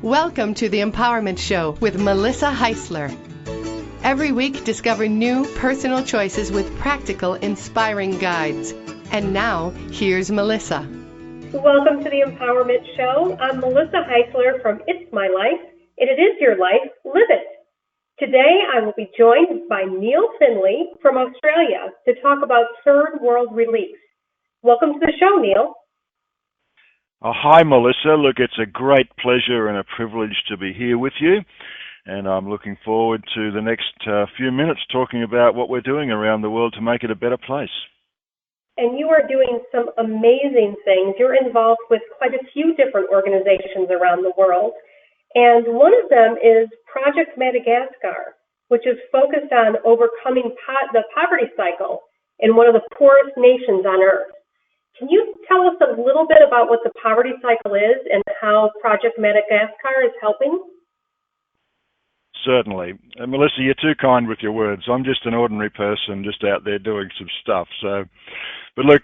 Welcome to the Empowerment Show with Melissa Heisler. Every week, discover new personal choices with practical, inspiring guides. And now, here's Melissa. Welcome to the Empowerment Show. I'm Melissa Heisler from It's My Life, and it is your life. Live it. Today, I will be joined by Neil Findlay from Australia to talk about third world relief. Welcome to the show, Neil. Hi, Melissa. Look, it's a great pleasure and a privilege to be here with you, and I'm looking forward to the next few minutes talking about what we're doing around the world to make it a better place. And you are doing some amazing things. You're involved with quite a few different organizations around the world, and one of them is Project Madagascar, which is focused on overcoming the poverty cycle in one of the poorest nations on earth. Can you tell us a little bit about what the poverty cycle is and how Project Madagascar is helping? Certainly. Melissa, you're too kind with your words. I'm just an ordinary person just out there doing some stuff. But look,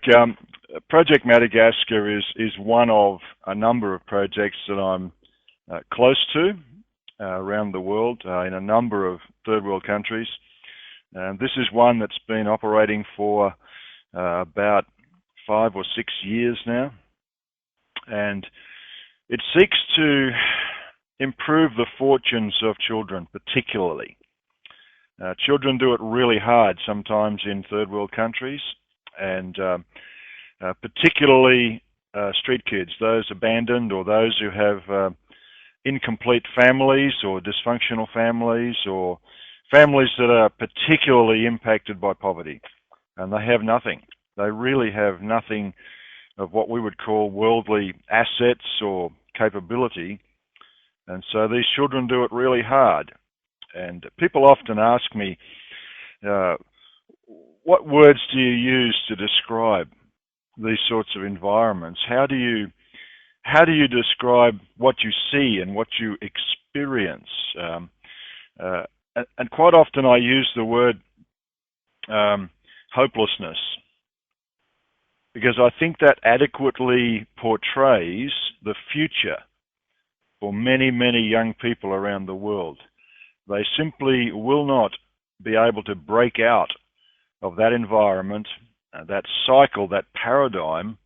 Project Madagascar is one of a number of projects that I'm close to around the world in a number of third world countries. This is one that's been operating for about 5 or 6 years now, and it seeks to improve the fortunes of children, particularly. Children do it really hard sometimes in third world countries, and particularly street kids, those abandoned or those who have incomplete families or dysfunctional families or families that are particularly impacted by poverty, and they have nothing. They really have nothing of what we would call worldly assets or capability. And so these children do it really hard. And people often ask me, what words do you use to describe these sorts of environments? How do you describe what you see and what you experience? And quite often I use the word hopelessness, because I think that adequately portrays the future for many, many young people around the world. They simply will not be able to break out of that environment, that cycle, that paradigm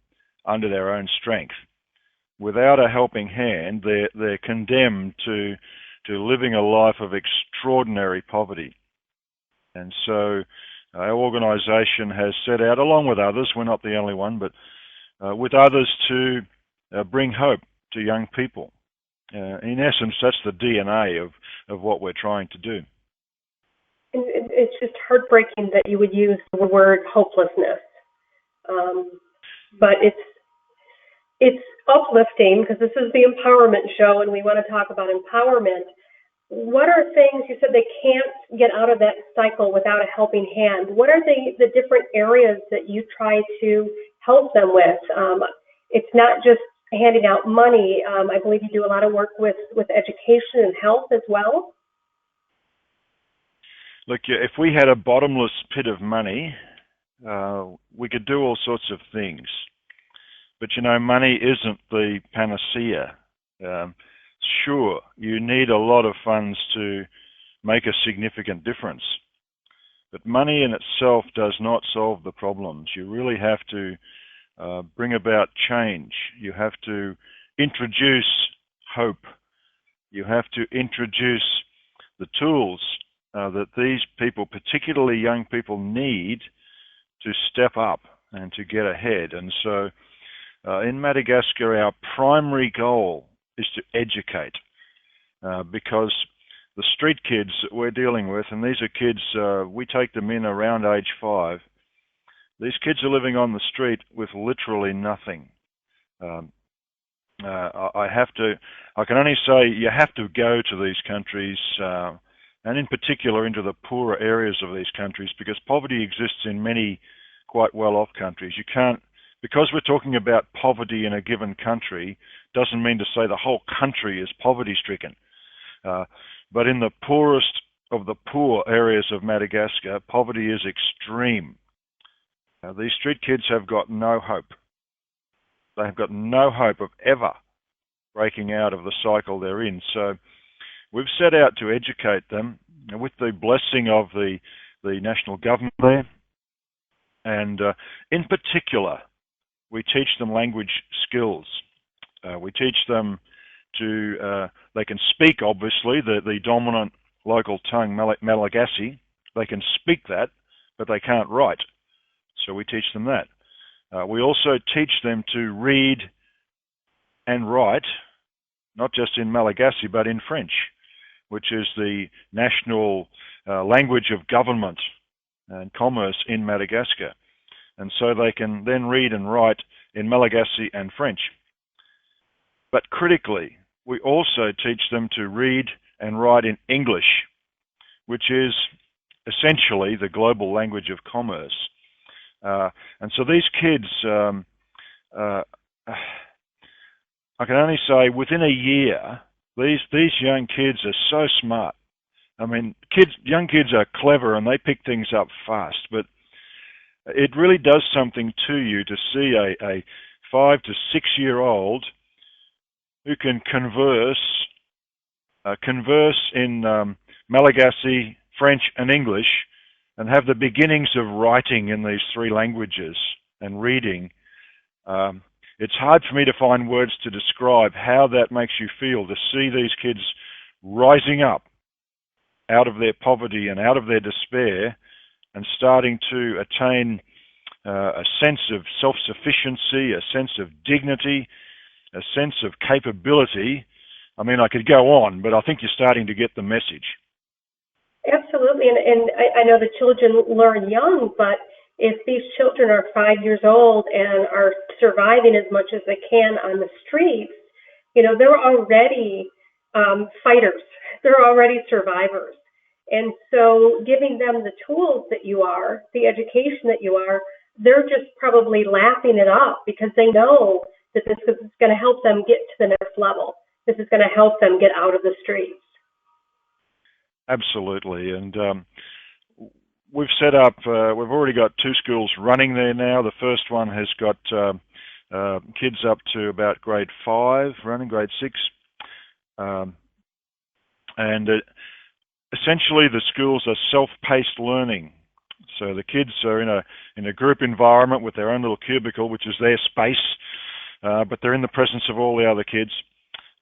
under their own strength. Without a helping hand, they're condemned to living a life of extraordinary poverty. And so our organisation has set out, along with others, we're not the only one, but with others, to bring hope to young people. In essence, that's the DNA of what we're trying to do. It's just heartbreaking that you would use the word hopelessness, but it's uplifting, because this is the Empowerment Show and we want to talk about empowerment. What are things, you said they can't get out of that cycle without a helping hand. What are the different areas that you try to help them with? It's not just handing out money. I believe you do a lot of work with education and health as well. Look, if we had a bottomless pit of money, we could do all sorts of things. But money isn't the panacea. Sure, you need a lot of funds to make a significant difference. But money in itself does not solve the problems. You really have to bring about change. You have to introduce hope. You have to introduce the tools that these people, particularly young people, need to step up and to get ahead. And so in Madagascar, our primary goal is to educate, because the street kids that we're dealing with, and these are kids, we take them in around age 5, these kids are living on the street with literally nothing. I can only say you have to go to these countries, and in particular into the poorer areas of these countries, because poverty exists in many quite well-off countries. You can't, because we're talking about poverty in a given country, doesn't mean to say the whole country is poverty-stricken. But in the poorest of the poor areas of Madagascar, poverty is extreme. These street kids have got no hope. They have got no hope of ever breaking out of the cycle they're in. So we've set out to educate them with the blessing of the national government there. And in particular, we teach them language skills. We teach them they can speak, obviously, the dominant local tongue, Malagasy. They can speak that, but they can't write. So we teach them that. We also teach them to read and write, not just in Malagasy, but in French, which is the national language of government and commerce in Madagascar. And so they can then read and write in Malagasy and French. But critically, we also teach them to read and write in English, which is essentially the global language of commerce. And so these kids, I can only say within a year, these young kids are so smart. I mean, young kids are clever and they pick things up fast, but it really does something to you to see a 5 to 6 year old who can converse in Malagasy, French and English, and have the beginnings of writing in these three languages and reading. It's hard for me to find words to describe how that makes you feel, to see these kids rising up out of their poverty and out of their despair and starting to attain a sense of self-sufficiency, a sense of dignity, a sense of capability. I mean, I could go on, but I think you're starting to get the message. Absolutely, and I know the children learn young, but if these children are 5 years old and are surviving as much as they can on the streets, they're already fighters. They're already survivors. And so giving them the tools that you are, the education that you are, they're just probably lapping it up because they know that this is going to help them get to the next level. This is going to help them get out of the streets. Absolutely. And we've set up, we've already got 2 schools running there now. The first one has got kids up to about grade 5, running grade 6. Essentially the schools are self-paced learning. So the kids are in a group environment with their own little cubicle, which is their space, but they're in the presence of all the other kids.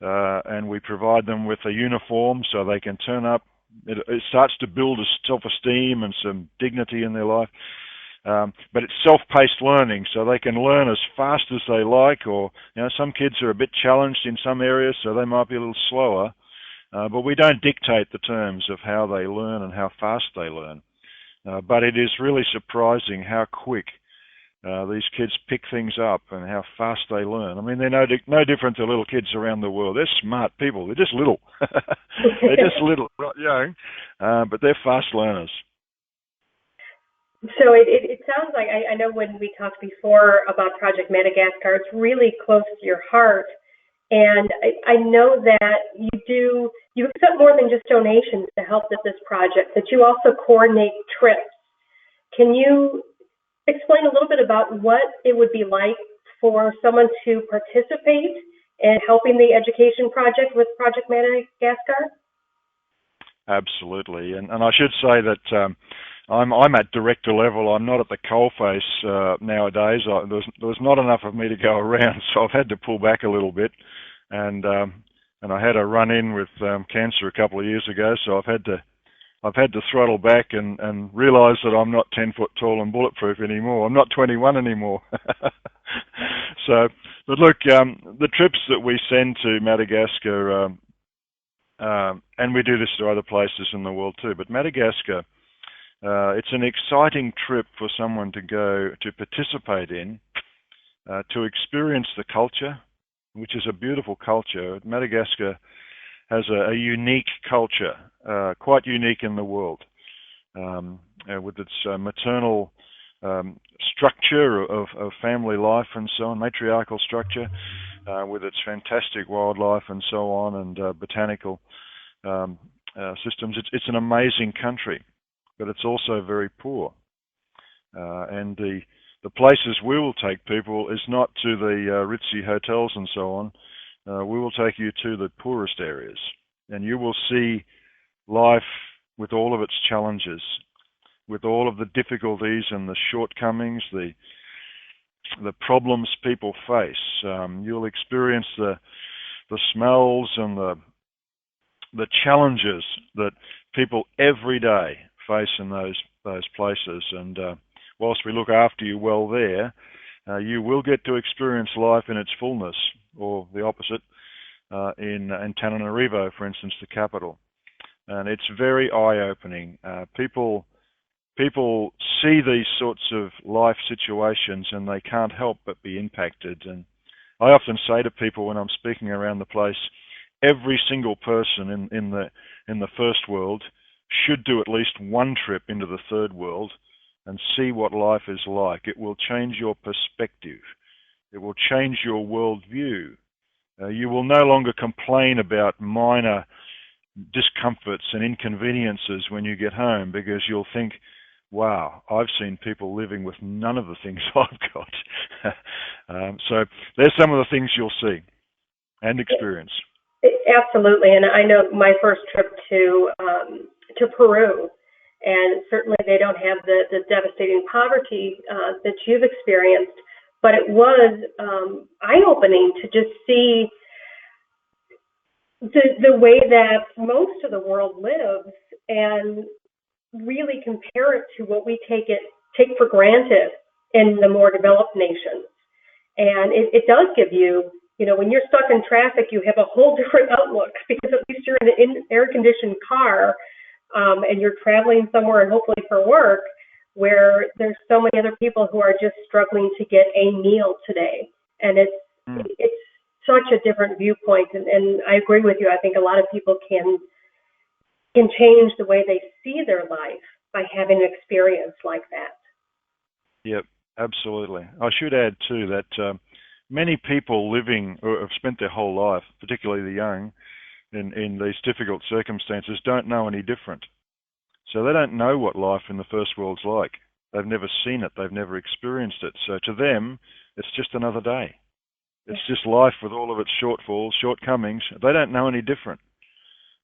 And we provide them with a uniform so they can turn up. It starts to build a self-esteem and some dignity in their life. But it's self-paced learning, so they can learn as fast as they like, or some kids are a bit challenged in some areas, so they might be a little slower. But we don't dictate the terms of how they learn and how fast they learn. But it is really surprising how quick these kids pick things up and how fast they learn. I mean, they're no different to little kids around the world. They're smart people. They're just little. They're just little, not young, but they're fast learners. So it sounds like, I know when we talked before about Project Madagascar, it's really close to your heart. And I know that you accept more than just donations to help with this project, that you also coordinate trips. Can you explain a little bit about what it would be like for someone to participate in helping the education project with Project Madagascar? Absolutely. And I should say that I'm at director level. I'm not at the coalface nowadays. There was not enough of me to go around, so I've had to pull back a little bit. And I had a run-in with cancer a couple of years ago, so I've had to throttle back and realise that I'm not 10 foot tall and bulletproof anymore. I'm not 21 anymore. But look, the trips that we send to Madagascar, and we do this to other places in the world too, but Madagascar, it's an exciting trip for someone to go to participate in, to experience the culture, which is a beautiful culture. Madagascar has a unique culture, quite unique in the world, with its maternal structure of family life and so on, matriarchal structure, with its fantastic wildlife and so on, and botanical systems. It's an amazing country, but it's also very poor. And the places we will take people is not to the ritzy hotels and so on. we will take you to the poorest areas, and you will see life with all of its challenges, with all of the difficulties and the shortcomings, the problems people face. You'll experience the smells and the challenges that people every day face in those places. And whilst we look after you well there, you will get to experience life in its fullness, or the opposite, in Antananarivo, for instance, the capital. And it's very eye-opening. People see these sorts of life situations and they can't help but be impacted. And I often say to people when I'm speaking around the place, every single person in the first world should do at least one trip into the third world and see what life is like. It will change your perspective. It will change your worldview. You will no longer complain about minor discomforts and inconveniences when you get home, because you'll think, wow, I've seen people living with none of the things I've got. So there's some of the things you'll see and experience. Absolutely, and I know my first trip to Peru, and certainly they don't have the devastating poverty that you've experienced, but it was eye-opening to just see the way that most of the world lives, and really compare it to what we take for granted in the more developed nations. And it does give you, when you're stuck in traffic, you have a whole different outlook, because at least you're in an air-conditioned car, and you're traveling somewhere, and hopefully for work, where there's so many other people who are just struggling to get a meal today. And it's such a different viewpoint. And I agree with you. I think a lot of people can change the way they see their life by having an experience like that. Yep, absolutely. I should add too that many people living, or have spent their whole life, particularly the young, in these difficult circumstances, don't know any different. So they don't know what life in the first world's like. They've never seen it. They've never experienced it. So to them, it's just another day. It's just life with all of its shortfalls, shortcomings. They don't know any different.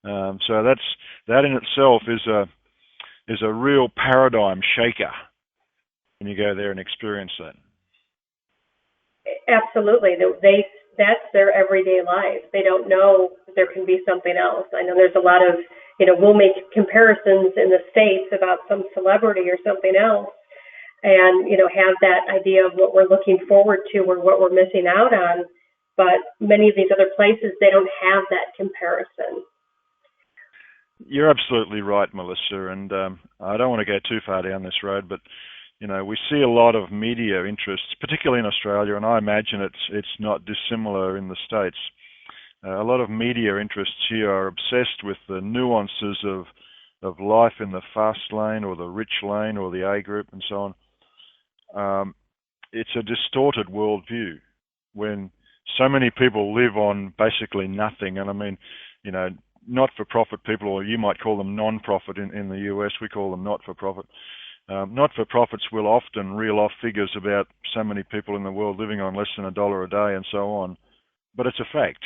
So that in itself is a real paradigm shaker when you go there and experience that. Absolutely. That's their everyday life. They don't know that there can be something else. I know there's a lot of, we'll make comparisons in the States about some celebrity or something else, and, have that idea of what we're looking forward to or what we're missing out on. But many of these other places, they don't have that comparison. You're absolutely right, Melissa, and I don't want to go too far down this road, but we see a lot of media interests, particularly in Australia, and I imagine it's not dissimilar in the States. A lot of media interests here are obsessed with the nuances of life in the fast lane or the rich lane or the A group and so on. It's a distorted worldview when so many people live on basically nothing. And I mean, not-for-profit people, or you might call them non-profit in the US, we call them not-for-profit. Not-for-profits will often reel off figures about so many people in the world living on less than $1 a day and so on. But it's a fact.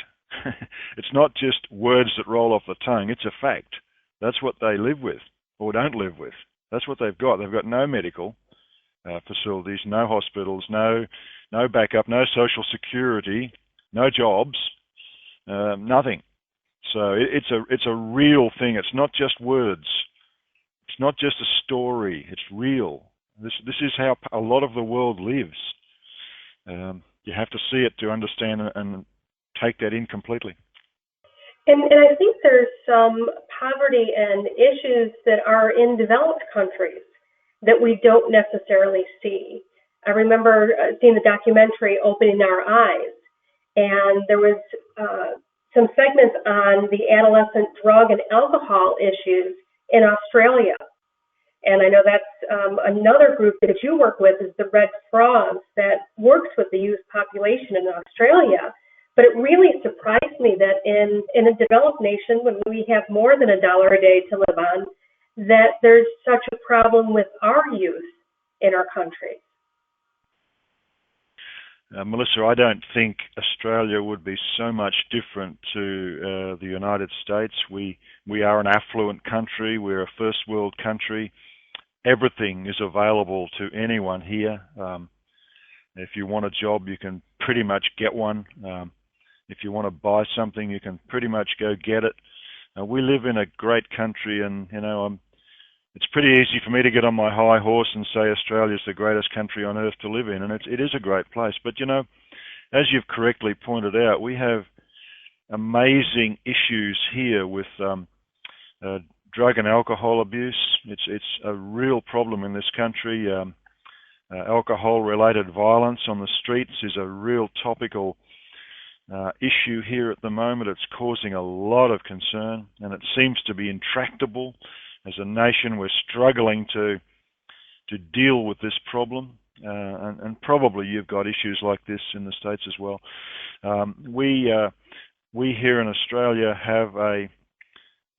It's not just words that roll off the tongue. It's a fact. That's what they live with or don't live with. That's what they've got. They've got no medical facilities, no hospitals, no backup, no social security, no jobs, nothing. So it's a real thing. It's not just words. It's not just a story. It's real. This is how a lot of the world lives. You have to see it to understand and take that in completely. And I think there's some poverty and issues that are in developed countries that we don't necessarily see. I remember seeing the documentary Opening Our Eyes, and there was some segments on the adolescent drug and alcohol issues in Australia. And I know that's another group that you work with is the Red Frogs that works with the youth population in Australia. But it really surprised me that in a developed nation, when we have more than $1 a day to live on, that there's such a problem with our youth in our country. Melissa, I don't think Australia would be so much different to the United States. We are an affluent country. We're a first world country. Everything is available to anyone here. If you want a job, you can pretty much get one. If you want to buy something, you can pretty much go get it. We live in a great country, and it's pretty easy for me to get on my high horse and say Australia is the greatest country on earth to live in, and it is a great place. But as you've correctly pointed out, we have amazing issues here with drug and alcohol abuse. It's a real problem in this country. Alcohol-related violence on the streets is a real topical issue here at the moment. It's causing a lot of concern, and it seems to be intractable. As a nation, we're struggling to deal with this problem, and probably you've got issues like this in the States as well. We here in Australia have a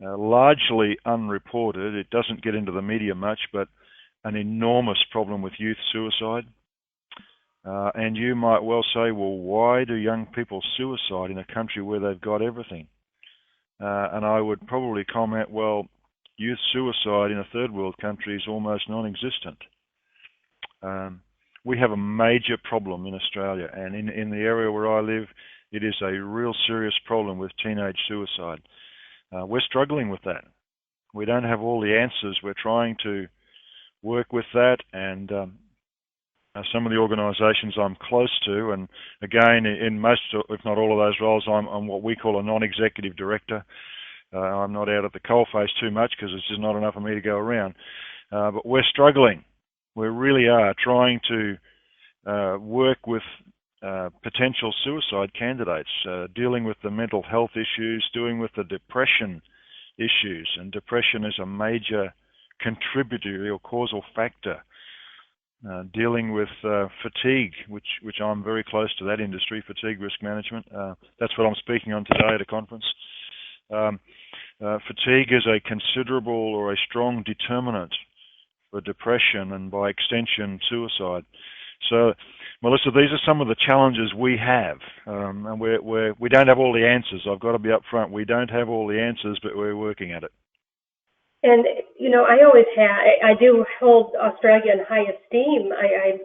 largely unreported, it doesn't get into the media much, but an enormous problem with youth suicide. And you might well say, well, why do young people suicide in a country where they've got everything? And I would probably comment, well, youth suicide in a third world country is almost non-existent. We have a major problem in Australia, and in the area where I live, it is a real serious problem with teenage suicide. We're struggling with that. We don't have all the answers. We're trying to work with that, and some of the organisations I'm close to, and again, in most, if not all of those roles, I'm what we call a non-executive director. I'm not out at the coalface too much because there's just not enough of me to go around. But we're struggling. We really are trying to work with potential suicide candidates, dealing with the mental health issues, dealing with the depression issues. And depression is a major contributory or causal factor. Dealing with fatigue, which I'm very close to that industry, fatigue risk management. That's what I'm speaking on today at a conference. Fatigue is a considerable or a strong determinant for depression and by extension suicide. So, Melissa, these are some of the challenges we have, and we don't have all the answers. I've got to be upfront. We don't have all the answers, but we're working at it. And I do hold Australia in high esteem.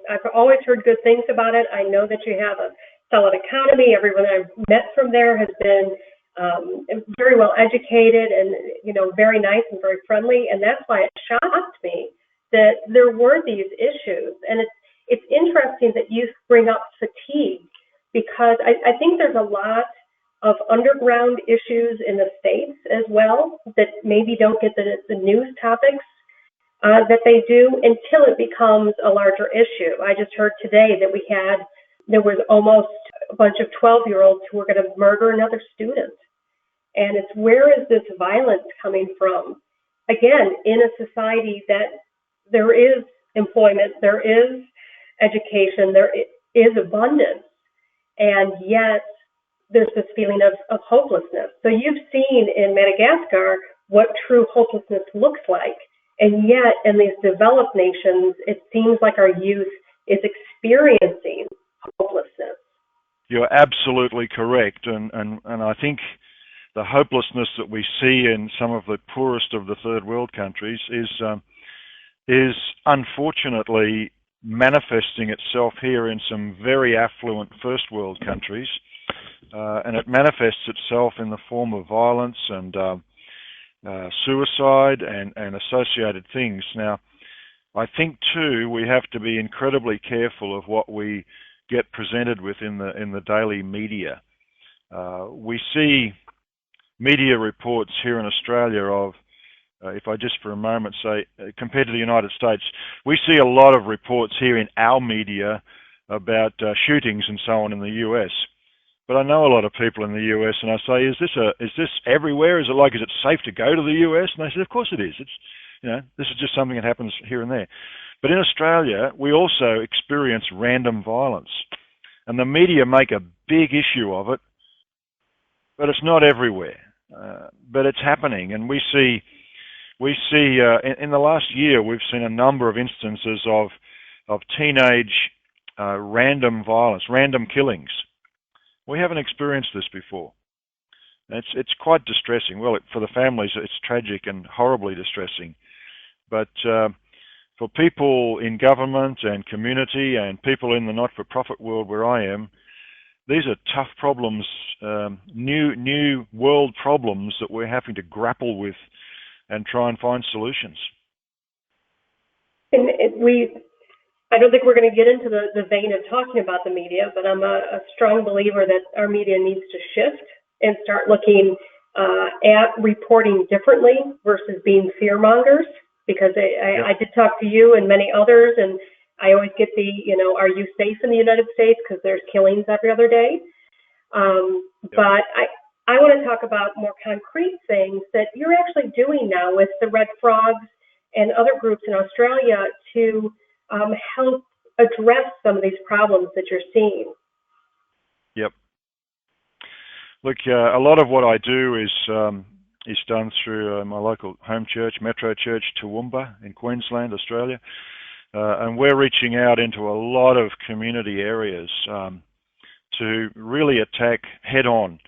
I've always heard good things about it. I know that you have a solid economy. Everyone I've met from there has been very well educated and, very nice and very friendly. And that's why it shocked me that there were these issues. And it's interesting that you bring up fatigue, because I think there's a lot of underground issues in the States as well that maybe don't get the news topics that they do until it becomes a larger issue. I just heard today that there was almost a bunch of 12-year-olds who were going to murder another student. And it's, where is this violence coming from? Again, in a society that there is employment, there is education, there is abundance, and yet there's this feeling of hopelessness. So you've seen in Madagascar what true hopelessness looks like, and yet in these developed nations, it seems like our youth is experiencing hopelessness. You're absolutely correct, and I think the hopelessness that we see in some of the poorest of the third world countries is unfortunately manifesting itself here in some very affluent first world countries, and it manifests itself in the form of violence and suicide and associated things. Now, I think too we have to be incredibly careful of what we get presented with in the daily media. We see media reports here in Australia of, if I just for a moment say, compared to the United States, we see a lot of reports here in our media about shootings and so on in the US. But I know a lot of people in the US, and I say, is this everywhere? Is it safe to go to the US? And they say, of course it is. This is just something that happens here and there. But in Australia, we also experience random violence, and the media make a big issue of it. But it's not everywhere. But it's happening, and we see in the last year we've seen a number of instances of teenage random violence, random killings. We haven't experienced this before. It's quite distressing. Well, for the families, it's tragic and horribly distressing. But for people in government and community and people in the not-for-profit world where I am, these are tough problems, new world problems that we're having to grapple with and try and find solutions. And I don't think we're going to get into the vein of talking about the media, but I'm a strong believer that our media needs to shift and start looking at reporting differently versus being fear mongers. Because I did talk to you and many others, and I always get are you safe in the United States? Because there's killings every other day. But I want to talk about more concrete things that you're actually doing now with the Red Frogs and other groups in Australia to help address some of these problems that you're seeing. Yep. Look, a lot of what I do is done through my local home church, Metro Church, Toowoomba in Queensland, Australia. And we're reaching out into a lot of community areas to really attack head-on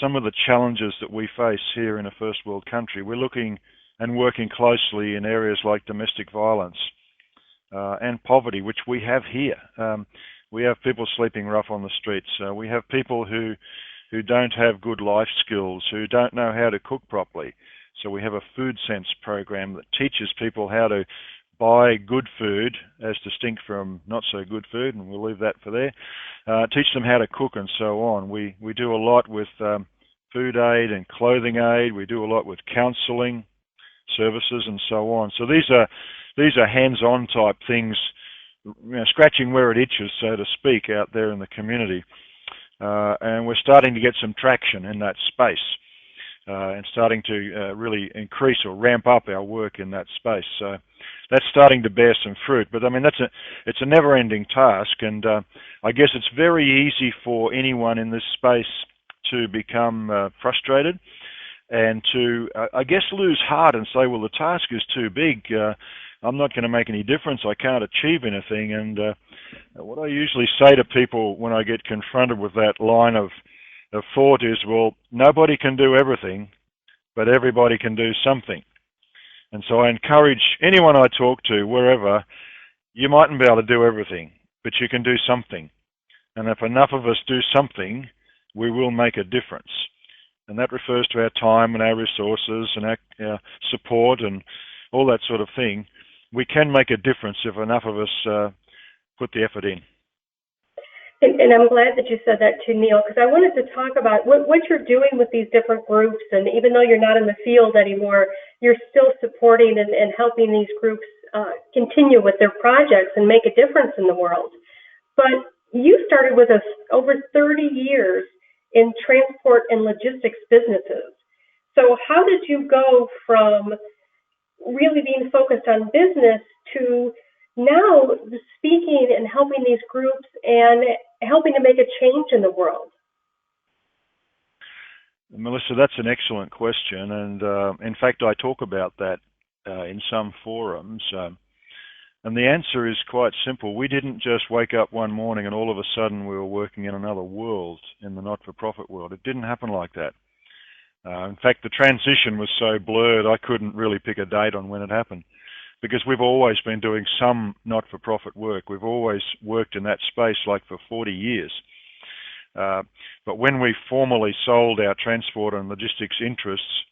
some of the challenges that we face here in a first world country. We're looking and working closely in areas like domestic violence and poverty, which we have here. We have people sleeping rough on the streets. We have people who don't have good life skills, who don't know how to cook properly. So we have a food sense program that teaches people how to buy good food as distinct from not so good food, and we'll leave that for there. Teach them how to cook and so on. We do a lot with food aid and clothing aid. We do a lot with counselling services and so on. So these are hands-on type things, scratching where it itches, so to speak, out there in the community. And we're starting to get some traction in that space and starting to really increase or ramp up our work in that space. So that's starting to bear some fruit. But I mean, it's a never-ending task, and I guess it's very easy for anyone in this space to become frustrated and to, I guess, lose heart and say, well, the task is too big. I'm not going to make any difference. I can't achieve anything. And what I usually say to people when I get confronted with that line of thought is, well, nobody can do everything, but everybody can do something. And so I encourage anyone I talk to, wherever, you mightn't be able to do everything, but you can do something. And if enough of us do something, we will make a difference. And that refers to our time and our resources and our support and all that sort of thing. We can make a difference if enough of us put the effort in. And I'm glad that you said that too, Neil, because I wanted to talk about what you're doing with these different groups. And even though you're not in the field anymore, you're still supporting and helping these groups continue with their projects and make a difference in the world. But you started with us over 30 years in transport and logistics businesses. So how did you go from really being focused on business to now speaking and helping these groups and helping to make a change in the world? Melissa, that's an excellent question. And in fact, I talk about that in some forums. And the answer is quite simple. We didn't just wake up one morning and all of a sudden we were working in another world, in the not-for-profit world. It didn't happen like that. In fact, the transition was so blurred I couldn't really pick a date on when it happened, because we've always been doing some not-for-profit work. We've always worked in that space like for 40 years. But when we formally sold our transport and logistics interests,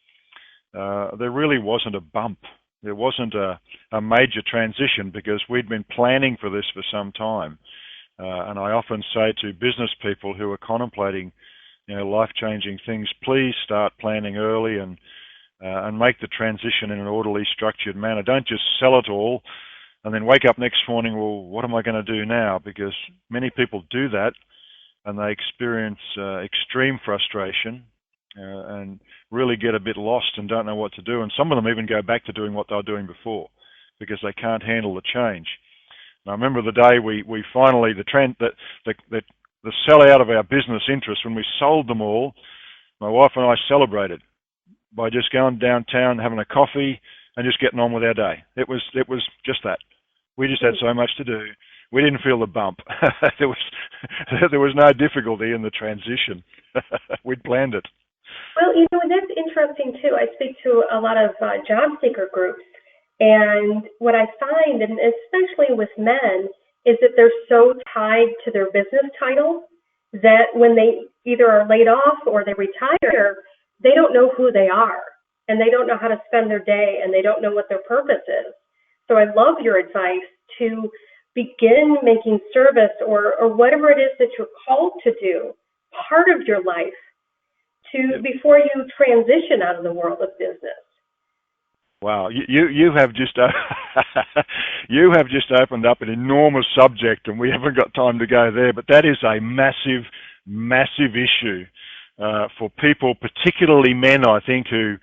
there really wasn't a bump. There wasn't a major transition because we'd been planning for this for some time. And I often say to business people who are contemplating life-changing things, please start planning early and make the transition in an orderly, structured manner. Don't just sell it all and then wake up next morning, well, what am I going to do now? Because many people do that and they experience extreme frustration and really get a bit lost and don't know what to do. And some of them even go back to doing what they were doing before because they can't handle the change. And I remember the day we finally, the sell out of our business interests, when we sold them all, my wife and I celebrated by just going downtown, having a coffee and just getting on with our day. It was just that. We just had so much to do. we didn't feel the bump. there was no difficulty in the transition. We'd planned it. Well, and that's interesting too. I speak to a lot of job seeker groups, and what I find, and especially with men, is that they're so tied to their business title that when they either are laid off or they retire, they don't know who they are, and they don't know how to spend their day, and they don't know what their purpose is. So I love your advice to begin making service or whatever it is that you're called to do part of your life before you transition out of the world of business. Wow, you have just you have just opened up an enormous subject, and we haven't got time to go there. But that is a massive, massive issue for people, particularly men. I think who,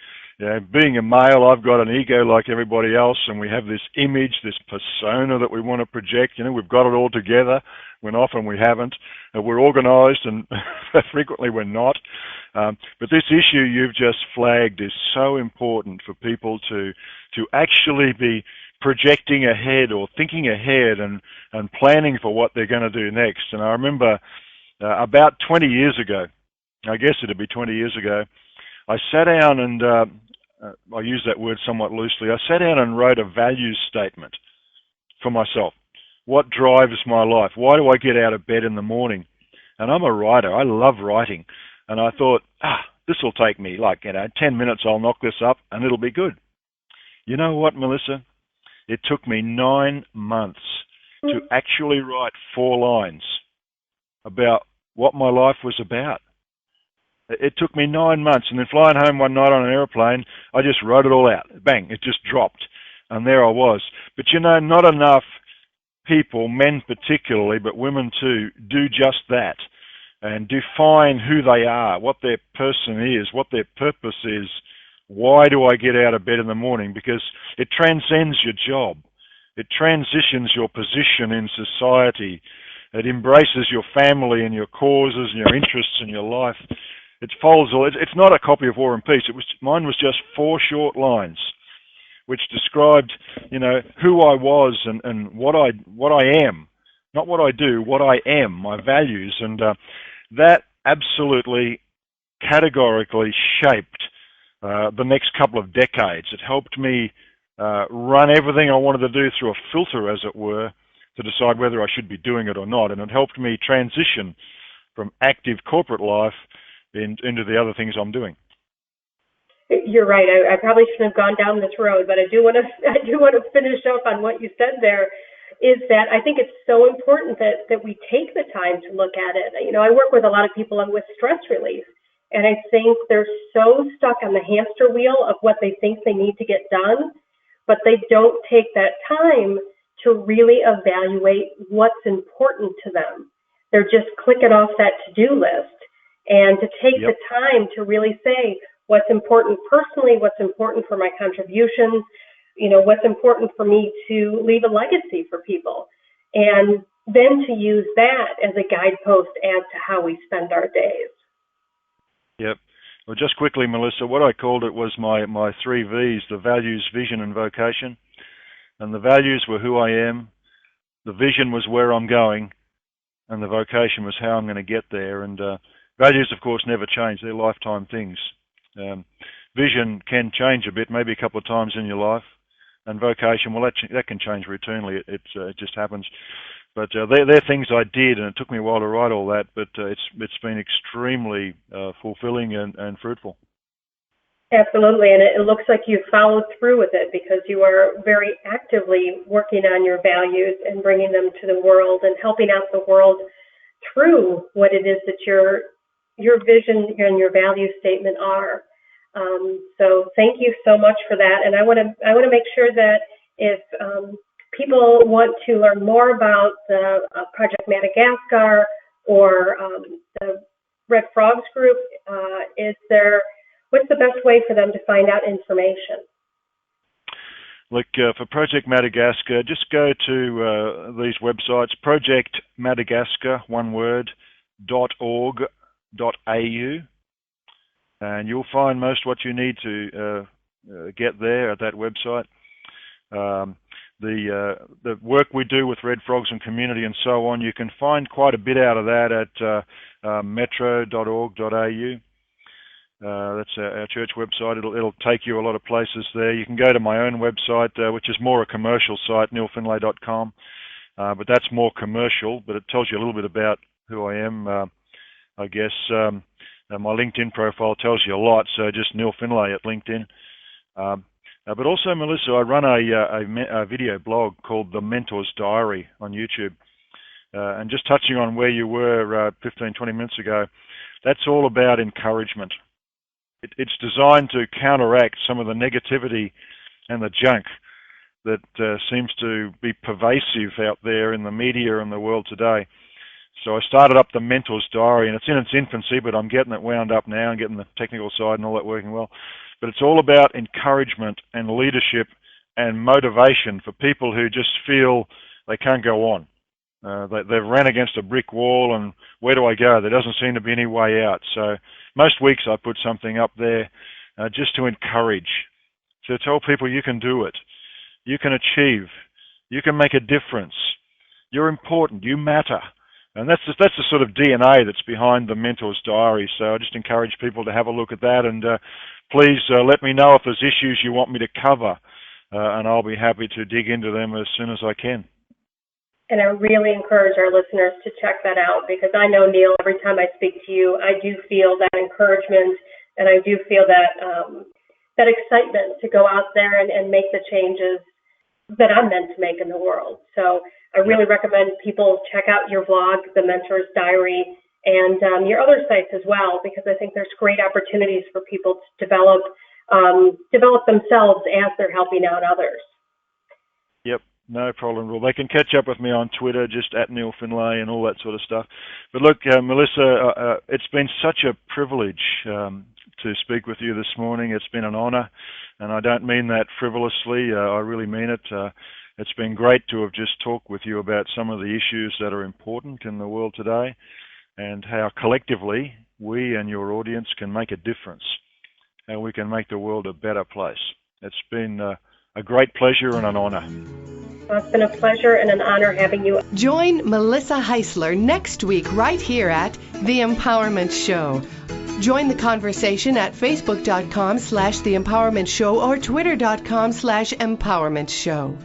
being a male, I've got an ego like everybody else, and we have this image, this persona that we want to project. We've got it all together when often we haven't. We're organised, and frequently we're not. But this issue you've just flagged is so important for people to actually be projecting ahead or thinking ahead and planning for what they're going to do next. And I remember about 20 years ago, I guess it'd be 20 years ago, I sat down and I use that word somewhat loosely. I sat down and wrote a values statement for myself. What drives my life? Why do I get out of bed in the morning? And I'm a writer. I love writing. And I thought, this will take me 10 minutes. I'll knock this up and it'll be good. You know what, Melissa? It took me 9 months to actually write 4 lines about what my life was about. It took me 9 months, and then flying home one night on an airplane, I just wrote it all out. Bang, it just dropped. And there I was. But not enough people, men particularly, but women too, do just that and define who they are, what their person is, what their purpose is. Why do I get out of bed in the morning? Because it transcends your job. It transitions your position in society. It embraces your family and your causes and your interests and your life. It folds all. It's not a copy of War and Peace. Mine was just 4 short lines, which described, who I was and what I am, not what I do, what I am, my values, and that absolutely, categorically shaped the next couple of decades. It helped me run everything I wanted to do through a filter, as it were, to decide whether I should be doing it or not, and it helped me transition from active corporate life into the other things I'm doing. You're right. I probably shouldn't have gone down this road, but I do want to finish up on what you said there. Is that I think it's so important that we take the time to look at it. I work with a lot of people with stress relief, and I think they're so stuck on the hamster wheel of what they think they need to get done, but they don't take that time to really evaluate what's important to them. They're just clicking off that to-do list, and to take the time to really say what's important personally, what's important for my contributions, what's important for me to leave a legacy for people, and then to use that as a guidepost as to how we spend our days. Yep. Well, just quickly, Melissa, what I called it was my 3 V's, the values, vision, and vocation. And the values were who I am, the vision was where I'm going, and the vocation was how I'm going to get there. And values, of course, never change. They're lifetime things. Vision can change a bit, maybe a couple of times in your life. And vocation, well, that can change routinely. It just happens. But they're things I did, and it took me a while to write all that. But it's been extremely fulfilling and fruitful. Absolutely, and it looks like you followed through with it because you are very actively working on your values and bringing them to the world and helping out the world through what it is that your vision and your value statement are. So thank you so much for that. And I want to make sure that if people want to learn more about the Project Madagascar or the Red Frogs group, what's the best way for them to find out information? Look, for Project Madagascar, just go to these websites, Project Madagascar, one word, .org.au. And you'll find most what you need to get there at that website. the work we do with Red Frogs and community and so on. You can find quite a bit out of that at metro.org.au. That's our church website. It'll take you a lot of places there. You can go to my own website, which is more a commercial site, neilfindlay.com. But that's more commercial, but it tells you a little bit about who I am. I guess my LinkedIn profile tells you a lot, so just Neil Findlay at LinkedIn. But also, Melissa, I run a video blog called The Mentor's Diary on YouTube. And just touching on where you were 15, 20 minutes ago, that's all about encouragement. It's designed to counteract some of the negativity and the junk that seems to be pervasive out there in the media and the world today. So I started up the Mentor's Diary, and it's in its infancy, but I'm getting it wound up now and getting the technical side and all that working well. But it's all about encouragement and leadership and motivation for people who just feel they can't go on. They've ran against a brick wall, and where do I go? There doesn't seem to be any way out. So most weeks I put something up there just to encourage, to tell people you can do it, you can achieve, you can make a difference, you're important, you matter. And that's the sort of DNA that's behind the Mentor's Diary. So I just encourage people to have a look at that, and please let me know if there's issues you want me to cover, and I'll be happy to dig into them as soon as I can. And I really encourage our listeners to check that out, because I know, Neil, every time I speak to you, I do feel that encouragement, and I do feel that that excitement to go out there and make the changes that I'm meant to make in the world. So I really recommend people check out your blog, The Mentor's Diary, and your other sites as well, because I think there's great opportunities for people to develop themselves as they're helping out others. Yep. No problem. Well, they can catch up with me on Twitter, just at Neil Findlay and all that sort of stuff. But look, Melissa, it's been such a privilege to speak with you this morning. It's been an honor, and I don't mean that frivolously. I really mean it. It's been great to have just talked with you about some of the issues that are important in the world today, and how collectively we and your audience can make a difference, and we can make the world a better place. It's been a great pleasure and an honor. Well, it's been a pleasure and an honor having you. Join Melissa Heisler next week right here at The Empowerment Show. Join the conversation at facebook.com/The Empowerment Show or twitter.com/Empowerment Show.